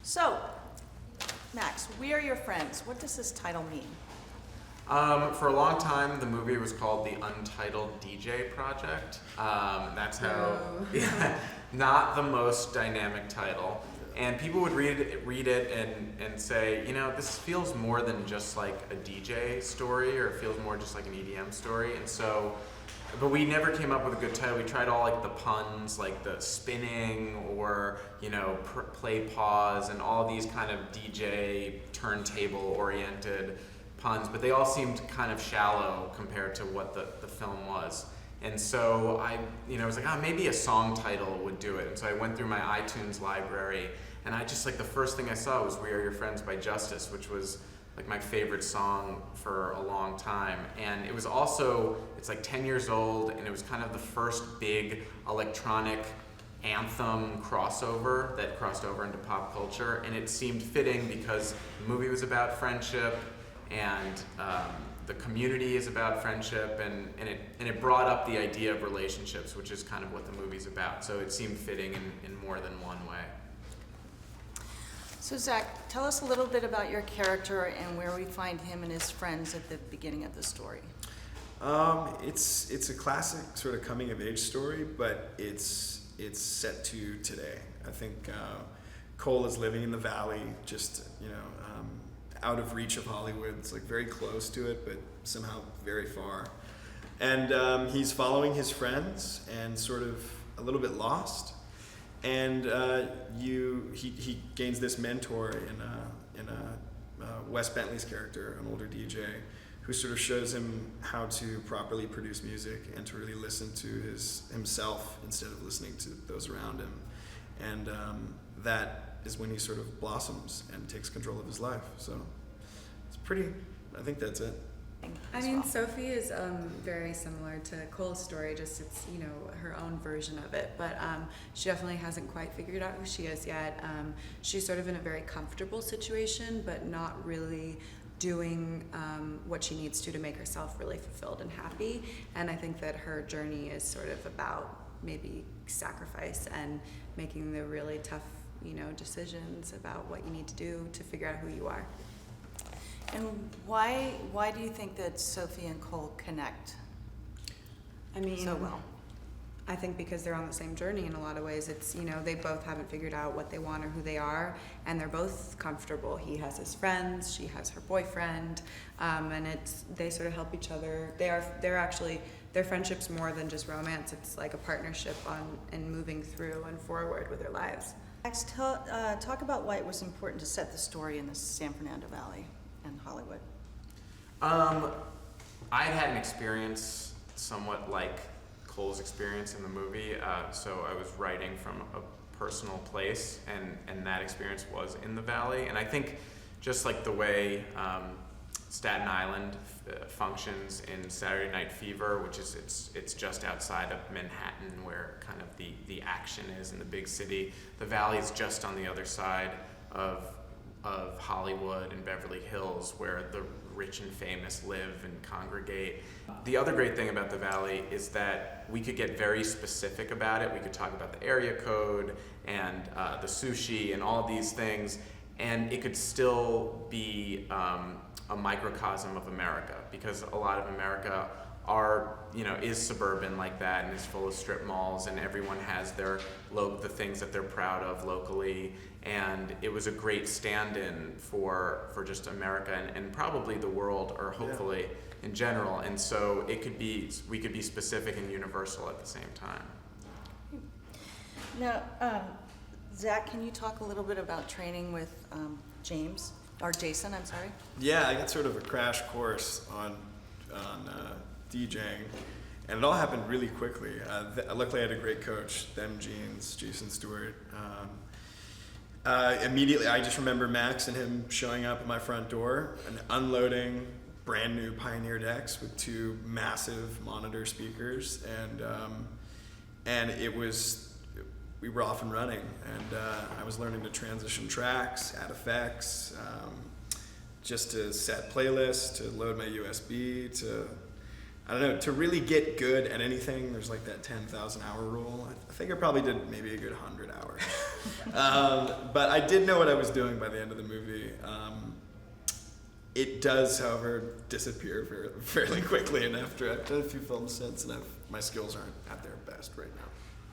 So, Max, we are your friends. What does this title mean? For a long time, the movie was called the Untitled DJ Project. That's how, not the most dynamic title. And people would read it and say, you know, this feels more than just like a DJ story, or it feels more just like an EDM story. And so, but we never came up with a good title. We tried all like the puns, like the spinning, or, you know, play pause, and all these kind of DJ turntable oriented puns, but they all seemed kind of shallow compared to what the film was. And so I was like, maybe a song title would do it. And so I went through my iTunes library, and I just, like, the first thing I saw was We Are Your Friends by Justice, which was like my favorite song for a long time. And it was also, it's like 10 years old, and it was kind of the first big electronic anthem crossover that crossed over into pop culture. And it seemed fitting because the movie was about friendship, and the community is about friendship, and it brought up the idea of relationships, which is kind of what the movie's about. So it seemed fitting in more than one way. So Zach, tell us a little bit about your character and where we find him and his friends at the beginning of the story. It's a classic sort of coming of age story, but it's set to today. I think Cole is living in the valley, just out of reach of Hollywood. It's like very close to it, but somehow very far. And he's following his friends and sort of a little bit lost. And he gains this mentor in Wes Bentley's character, an older DJ, who sort of shows him how to properly produce music and to really listen to himself instead of listening to those around him. And that is when he sort of blossoms and takes control of his life. So it's I think that's it. I mean, Sophie is very similar to Cole's story, just it's, her own version of it. But she definitely hasn't quite figured out who she is yet. She's sort of in a very comfortable situation, but not really doing what she needs to make herself really fulfilled and happy. And I think that her journey is sort of about maybe sacrifice and making the really tough decisions about what you need to do to figure out who you are. And why do you think that Sophie and Cole connect so well? I think because they're on the same journey in a lot of ways. It's, they both haven't figured out what they want or who they are, and they're both comfortable. He has his friends, she has her boyfriend, and they sort of help each other. Their friendship's more than just romance. It's like a partnership in moving through and forward with their lives. Max, talk about why it was important to set the story in the San Fernando Valley and Hollywood. I had an experience somewhat like Cole's experience in the movie, so I was writing from a personal place, and that experience was in the Valley. And I think just like the way Staten Island functions in Saturday Night Fever, which is it's just outside of Manhattan where kind of the action is in the big city. The Valley is just on the other side of Hollywood and Beverly Hills, where the rich and famous live and congregate. The other great thing about the Valley is that we could get very specific about it. We could talk about the area code and the sushi and all these things, and it could still be a microcosm of America, because a lot of America is suburban like that and is full of strip malls, and everyone has the things that they're proud of locally. And it was a great stand-in for just America and probably the world, or hopefully in general. And so we could be specific and universal at the same time. Now, Zach, can you talk a little bit about training with Jason? I'm sorry. Yeah, I got sort of a crash course on DJing, and it all happened really quickly. Luckily, I had a great coach, Jason Stewart. Immediately, I just remember Max and him showing up at my front door and unloading brand new Pioneer decks with 2 massive monitor speakers, and we were off and running, and I was learning to transition tracks, add effects, just to set playlists, to load my USB, I don't know, to really get good at anything, there's like that 10,000 hour rule. I think I probably did maybe a good 100 hours. But I did know what I was doing by the end of the movie. It does, however, disappear fairly quickly, and after I've done a few films since, and my skills aren't at their best right now.